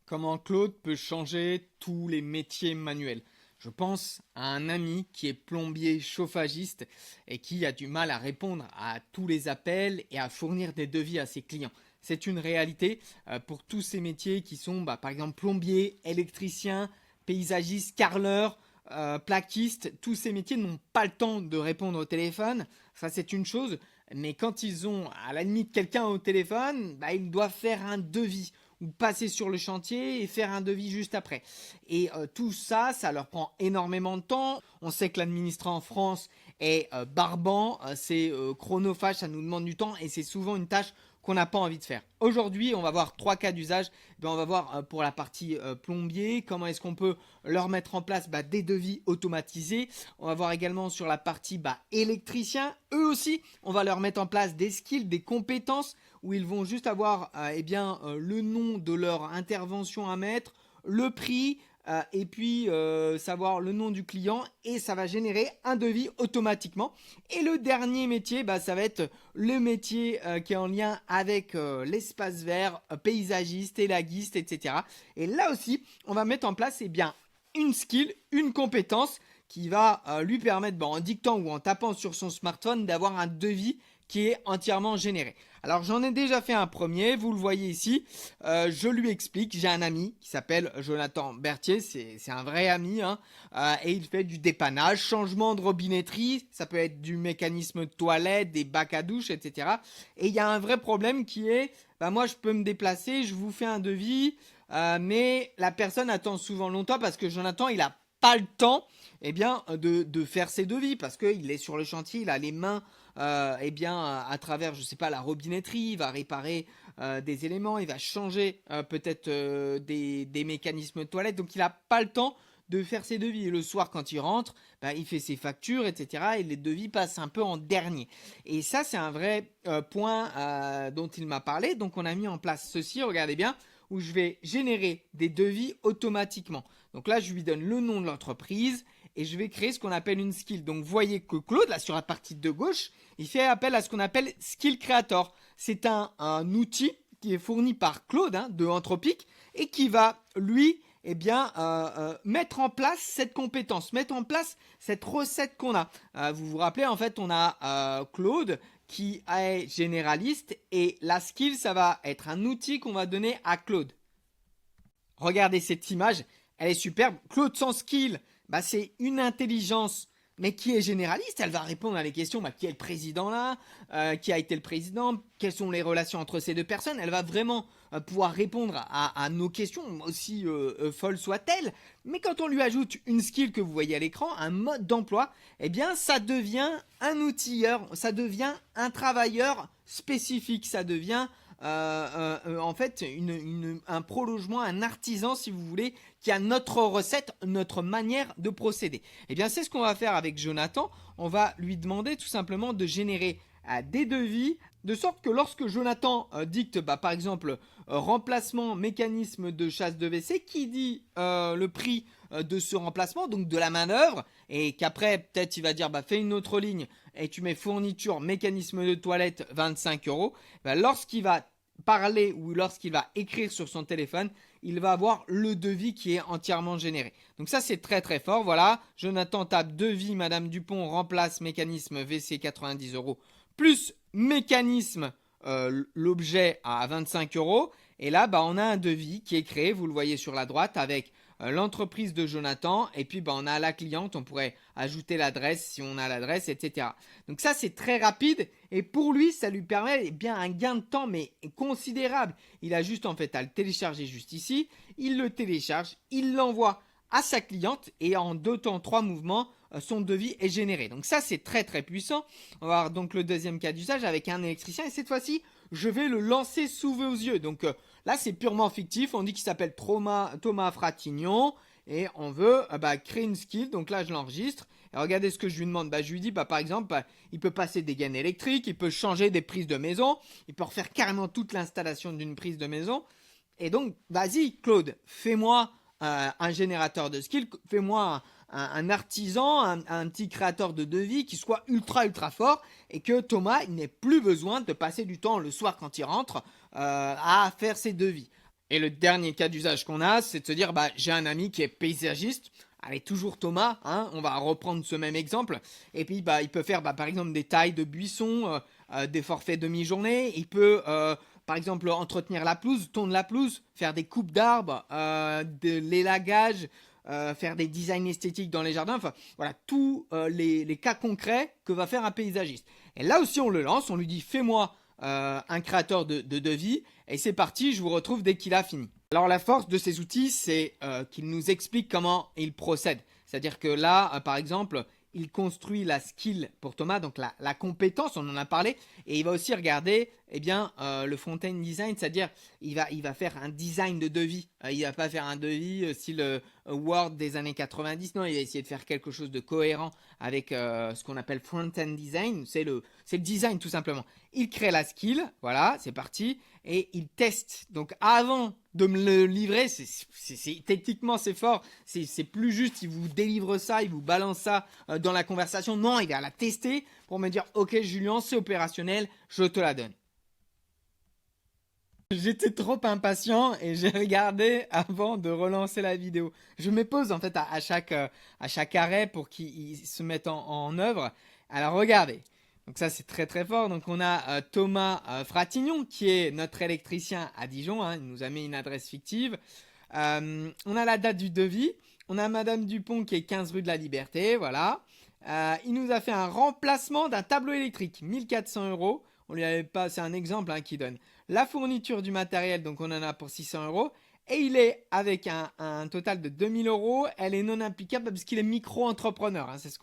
Comment Claude peut changer tous les métiers manuels. Je pense à un ami qui est plombier chauffagiste et qui a du mal à répondre à tous les appels et à fournir des devis à ses clients. C'est une réalité pour tous ces métiers qui sont par exemple plombier, électricien, paysagiste, carreleur, plaquiste. Tous ces métiers n'ont pas le temps de répondre au téléphone. Ça c'est une chose. Mais quand ils ont à la limite quelqu'un au téléphone, ils doivent faire un devis ou passer sur le chantier et faire un devis juste après. Et tout ça, ça leur prend énormément de temps. On sait que l'administrat en France est barbant, c'est chronophage, ça nous demande du temps et c'est souvent une tâche qu'on n'a pas envie de faire. Aujourd'hui, on va voir trois cas d'usage. On va voir pour la partie plombier, comment est-ce qu'on peut leur mettre en place des devis automatisés. On va voir également sur la partie électricien. Eux aussi, on va leur mettre en place des skills, des compétences où ils vont juste avoir le nom de leur intervention à mettre, le prix et puis savoir le nom du client et ça va générer un devis automatiquement. Et le dernier métier, ça va être le métier qui est en lien avec l'espace vert, paysagiste, élagiste, etc. Et là aussi, on va mettre en place une skill, une compétence qui va lui permettre, en dictant ou en tapant sur son smartphone, d'avoir un devis qui est entièrement généré. Alors j'en ai déjà fait un premier, vous le voyez ici, je lui explique, j'ai un ami qui s'appelle Jonathan Berthier, c'est un vrai ami, et il fait du dépannage, changement de robinetterie, ça peut être du mécanisme de toilette, des bacs à douche, etc. Et il y a un vrai problème qui est, moi je peux me déplacer, je vous fais un devis, mais la personne attend souvent longtemps parce que Jonathan il a pas le temps de faire ses devis parce qu'il est sur le chantier, il a les mains à travers, je sais pas, la robinetterie, il va réparer des éléments, il va changer peut-être des mécanismes de toilette, donc il n'a pas le temps de faire ses devis. Et le soir, quand il rentre, il fait ses factures, etc. Et les devis passent un peu en dernier. Et ça, c'est un vrai point dont il m'a parlé. Donc, on a mis en place ceci, regardez bien, où je vais générer des devis automatiquement. Donc là, je lui donne le nom de l'entreprise et je vais créer ce qu'on appelle une skill. Donc, vous voyez que Claude, là, sur la partie de gauche, il fait appel à ce qu'on appelle Skill Creator. C'est un outil qui est fourni par Claude de Anthropic et qui va, lui, mettre en place cette compétence, mettre en place cette recette qu'on a. Vous vous rappelez, en fait, on a Claude qui est généraliste et la skill, ça va être un outil qu'on va donner à Claude. Regardez cette image, elle est superbe. Claude sans skill, c'est une intelligence mais qui est généraliste. Elle va répondre à les questions, qui est le président là, qui a été le président, quelles sont les relations entre ces deux personnes. Elle va vraiment pouvoir répondre à nos questions, aussi folles soient-elles. Mais quand on lui ajoute une skill que vous voyez à l'écran, un mode d'emploi, ça devient un outilleur, ça devient un travailleur spécifique, ça devient en fait un prolongement, un artisan si vous voulez, qui a notre recette, notre manière de procéder. C'est ce qu'on va faire avec Jonathan. On va lui demander tout simplement de générer des devis de sorte que lorsque Jonathan dicte par exemple remplacement mécanisme de chasse de WC, qui dit le prix de ce remplacement, donc de la manœuvre, et qu'après peut-être il va dire fais une autre ligne et tu mets fourniture mécanisme de toilette 25 euros, lorsqu'il va parler ou lorsqu'il va écrire sur son téléphone, il va avoir le devis qui est entièrement généré. Donc ça c'est très très fort. Voilà, Jonathan tape devis Madame Dupont remplace mécanisme WC 90 euros plus mécanisme l'objet à 25 euros. Et là on a un devis qui est créé, vous le voyez sur la droite avec l'entreprise de Jonathan et puis on a la cliente, on pourrait ajouter l'adresse si on a l'adresse, etc. Donc ça c'est très rapide et pour lui ça lui permet un gain de temps mais considérable. Il a juste en fait à le télécharger juste ici, il le télécharge, il l'envoie à sa cliente et en 2 temps 3 mouvements son devis est généré. Donc ça c'est très très puissant. On va voir donc le deuxième cas d'usage avec un électricien et cette fois-ci je vais le lancer sous vos yeux. Donc là c'est purement fictif, on dit qu'il s'appelle Thomas Fratignon et on veut créer une skill. Donc là je l'enregistre et regardez ce que je lui demande. Je lui dis par exemple il peut passer des gaines électriques, il peut changer des prises de maison, il peut refaire carrément toute l'installation d'une prise de maison. Et donc vas-y Claude, fais-moi un générateur de skill, fais-moi un artisan, un petit créateur de devis qui soit ultra fort et que Thomas il n'ait plus besoin de passer du temps le soir quand il rentre à faire ses devis. Et le dernier cas d'usage qu'on a, c'est de se dire, bah, j'ai un ami qui est paysagiste. Allez, toujours Thomas, hein, on va reprendre ce même exemple. Et puis, bah, il peut faire, bah, par exemple, des tailles de buissons, des forfaits demi-journée. Il peut, par exemple, entretenir la pelouse, tondre la pelouse, faire des coupes d'arbres, de l'élagage, faire des designs esthétiques dans les jardins. Enfin, voilà, tous les cas concrets que va faire un paysagiste. Et là aussi, on le lance, on lui dit, fais-moi un créateur de devis. Et c'est parti, je vous retrouve dès qu'il a fini. Alors la force de ces outils, c'est qu'ils nous expliquent comment ils procèdent. C'est-à-dire que là, par exemple, il construit la skill pour Thomas, donc la compétence, on en a parlé, et il va aussi regarder eh bien, le front-end design, c'est-à-dire il va faire un design de devis. Il va pas faire un devis style Word des années 90, non, il va essayer de faire quelque chose de cohérent avec ce qu'on appelle front-end design, c'est le design tout simplement. Il crée la skill, voilà, c'est parti, et il teste. Donc avant de me le livrer, techniquement c'est fort, c'est plus juste, il vous délivre ça, il vous balance ça dans la conversation. Non, il va la tester pour me dire, ok Julien, c'est opérationnel, je te la donne. J'étais trop impatient et j'ai regardé avant de relancer la vidéo. Je me pose en fait à chaque arrêt pour qu'il se mette en œuvre. Alors regardez. Donc ça c'est très très fort. Donc on a Thomas Fratignon qui est notre électricien à Dijon. Hein. Il nous a mis une adresse fictive. On a la date du devis. On a Madame Dupont qui est 15 rue de la Liberté. Voilà. Il nous a fait un remplacement d'un tableau électrique. 1400 euros. On lui avait pas, c'est un exemple hein, qui donne la fourniture du matériel, donc on en a pour 600 euros. Et il est avec un total de 2000 euros. Elle est non applicable parce qu'il est micro-entrepreneur. Hein, c'est ce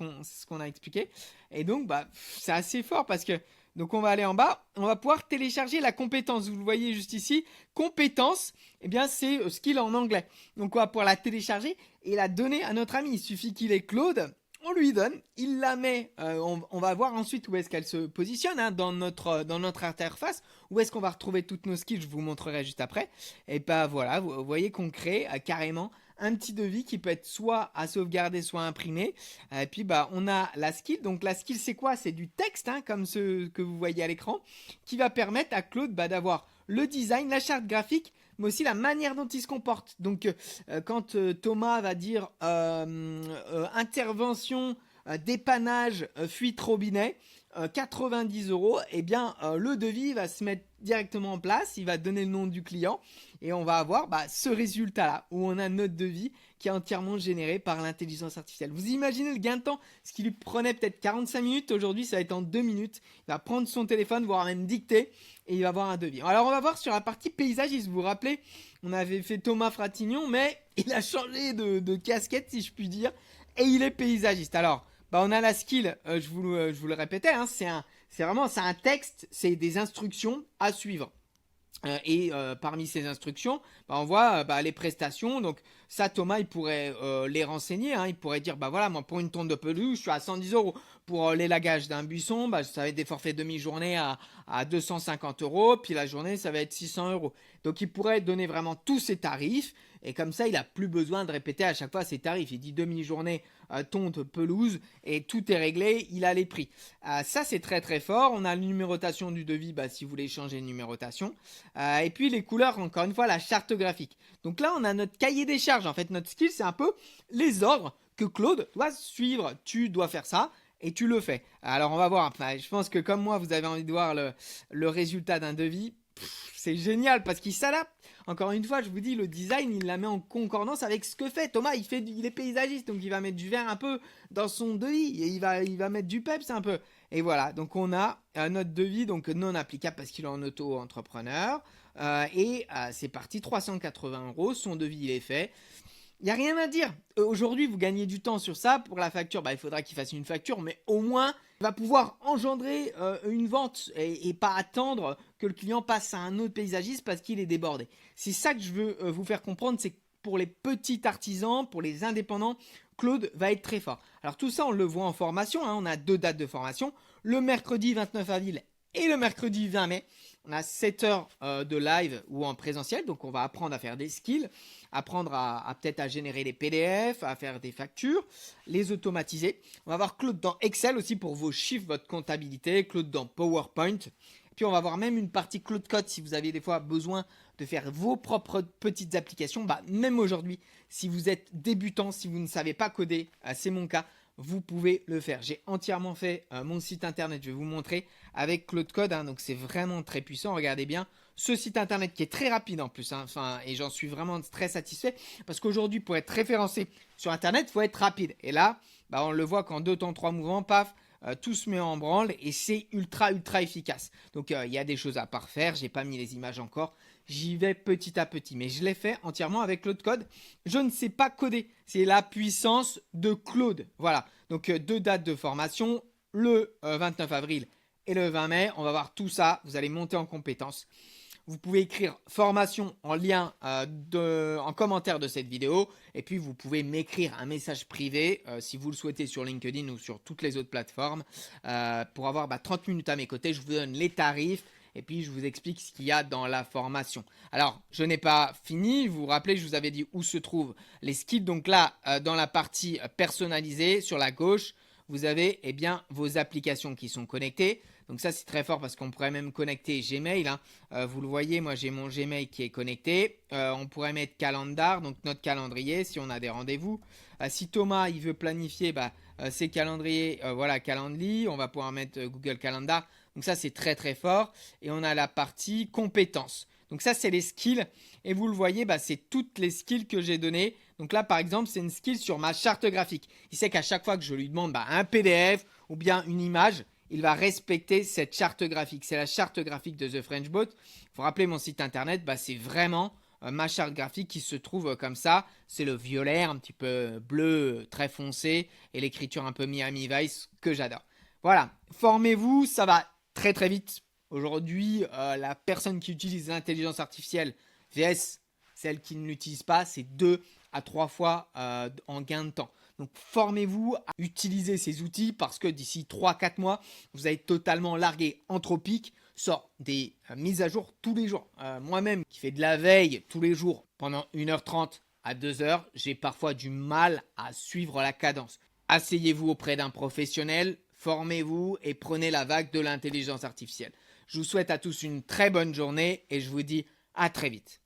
qu'on a expliqué. Et donc, bah, c'est assez fort parce que, donc on va aller en bas. On va pouvoir télécharger la compétence. Vous le voyez juste ici. Compétence, eh bien, c'est skill en anglais. Donc on va pouvoir la télécharger et la donner à notre ami. Il suffit qu'il ait Claude. On lui donne, il la met, on va voir ensuite où est-ce qu'elle se positionne hein, dans notre interface, où est-ce qu'on va retrouver toutes nos skills, je vous montrerai juste après. Et bah voilà, vous voyez qu'on crée carrément un petit devis qui peut être soit à sauvegarder, soit imprimé. Et puis bah on a la skill, donc la skill c'est quoi? C'est du texte, hein, comme ce que vous voyez à l'écran, qui va permettre à Claude bah, d'avoir le design, la charte graphique, mais aussi la manière dont il se comporte. Donc, quand Thomas va dire intervention, dépannage, fuite robinet, 90 euros, eh bien, le devis va se mettre directement en place, il va donner le nom du client et on va avoir bah, ce résultat-là où on a notre devis qui est entièrement généré par l'intelligence artificielle. Vous imaginez le gain de temps? Ce qui lui prenait peut-être 45 minutes, aujourd'hui ça va être en 2 minutes. Il va prendre son téléphone, voire même dicter et il va avoir un devis. Alors on va voir sur la partie paysagiste, vous vous rappelez, on avait fait Thomas Fratignon, mais il a changé de casquette si je puis dire et il est paysagiste. Alors, bah on a la skill, je vous le répétais, hein, c'est un texte, c'est des instructions à suivre. Et parmi ces instructions, bah, on voit bah, les prestations. Donc ça, Thomas, il pourrait les renseigner. Hein. Il pourrait dire, bah voilà, moi pour une tonne de pelouse, je suis à 110 euros. Pour l'élagage d'un buisson, bah, ça va être des forfaits demi-journée à 250 euros. Puis la journée, ça va être 600 euros. Donc il pourrait donner vraiment tous ses tarifs. Et comme ça, il n'a plus besoin de répéter à chaque fois ses tarifs. Il dit demi-journée, tonte, pelouse, et tout est réglé, il a les prix. Ça, c'est très très fort. On a la numérotation du devis, bah, si vous voulez changer de numérotation. Et puis les couleurs, encore une fois, la charte graphique. Donc là, on a notre cahier des charges. En fait, notre skill, c'est un peu les ordres que Claude doit suivre. Tu dois faire ça. Et tu le fais. Alors on va voir. Enfin, je pense que comme moi, vous avez envie de voir le résultat d'un devis. C'est génial parce qu'il s'adapte. Encore une fois, je vous dis, le design, il la met en concordance avec ce que fait Thomas. Il est paysagiste, donc il va mettre du vert un peu dans son devis. Et il va mettre du peps un peu. Et voilà, donc on a notre devis donc non applicable parce qu'il est en auto-entrepreneur. Et c'est parti, 380 euros. Son devis, il est fait. Il n'y a rien à dire. Aujourd'hui, vous gagnez du temps sur ça. Pour la facture, bah, il faudra qu'il fasse une facture, mais au moins, il va pouvoir engendrer une vente et pas attendre que le client passe à un autre paysagiste parce qu'il est débordé. C'est ça que je veux vous faire comprendre, c'est que pour les petits artisans, pour les indépendants, Claude va être très fort. Alors tout ça, on le voit en formation. Hein. On a 2 dates de formation. Le mercredi 29 avril et le mercredi 20 mai. On a 7 heures de live ou en présentiel. Donc on va apprendre à faire des skills, apprendre à peut-être à générer des PDF, à faire des factures, les automatiser. On va voir Claude dans Excel aussi pour vos chiffres, votre comptabilité, Claude dans PowerPoint. Puis on va voir même une partie Claude Code si vous avez des fois besoin de faire vos propres petites applications. Même aujourd'hui, si vous êtes débutant, si vous ne savez pas coder, c'est mon cas, vous pouvez le faire. J'ai entièrement fait mon site internet, je vais vous montrer avec Claude Code, donc c'est vraiment très puissant. Regardez bien ce site internet qui est très rapide en plus, et j'en suis vraiment très satisfait parce qu'aujourd'hui, pour être référencé sur internet, il faut être rapide. Et là, on le voit qu'en 2 temps, 3 mouvements, paf, tout se met en branle et c'est ultra efficace. Donc il y a des choses à parfaire, j'ai pas mis les images encore. J'y vais petit à petit, mais je l'ai fait entièrement avec Claude Code. Je ne sais pas coder, c'est la puissance de Claude. Voilà, donc 2 dates de formation, le 29 avril et le 20 mai. On va voir tout ça, vous allez monter en compétences. Vous pouvez écrire formation en lien en commentaire de cette vidéo. Et puis, vous pouvez m'écrire un message privé si vous le souhaitez sur LinkedIn ou sur toutes les autres plateformes pour avoir 30 minutes à mes côtés. Je vous donne les tarifs et puis je vous explique ce qu'il y a dans la formation. Alors, je n'ai pas fini. Vous vous rappelez, je vous avais dit où se trouvent les skills. Donc là, dans la partie personnalisée, sur la gauche, vous avez vos applications qui sont connectées. Donc ça, c'est très fort parce qu'on pourrait même connecter Gmail. Vous le voyez, moi, j'ai mon Gmail qui est connecté. On pourrait mettre calendar, donc notre calendrier, si on a des rendez-vous. Si Thomas, il veut planifier ses calendriers, voilà, Calendly. On va pouvoir mettre Google Calendar. Donc ça, c'est très fort. Et on a la partie compétences. Donc ça, c'est les skills. Et vous le voyez, c'est toutes les skills que j'ai données. Donc là, par exemple, c'est une skill sur ma charte graphique. Il sait qu'à chaque fois que je lui demande un PDF ou bien une image, il va respecter cette charte graphique. C'est la charte graphique de The French Bot. Il faut rappeler mon site internet, c'est vraiment ma charte graphique qui se trouve comme ça. C'est le violet, un petit peu bleu, très foncé, et l'écriture un peu Miami Vice que j'adore. Voilà, formez-vous, ça va très vite. Aujourd'hui, la personne qui utilise l'intelligence artificielle vs celle qui ne l'utilise pas, c'est 2 à 3 fois en gain de temps. Donc formez-vous à utiliser ces outils parce que d'ici 3-4 mois, vous allez totalement larguer. Anthropic sort des mises à jour tous les jours. Moi-même qui fais de la veille tous les jours pendant 1h30 à 2h, j'ai parfois du mal à suivre la cadence. Asseyez-vous auprès d'un professionnel, formez-vous et prenez la vague de l'intelligence artificielle. Je vous souhaite à tous une très bonne journée et je vous dis à très vite.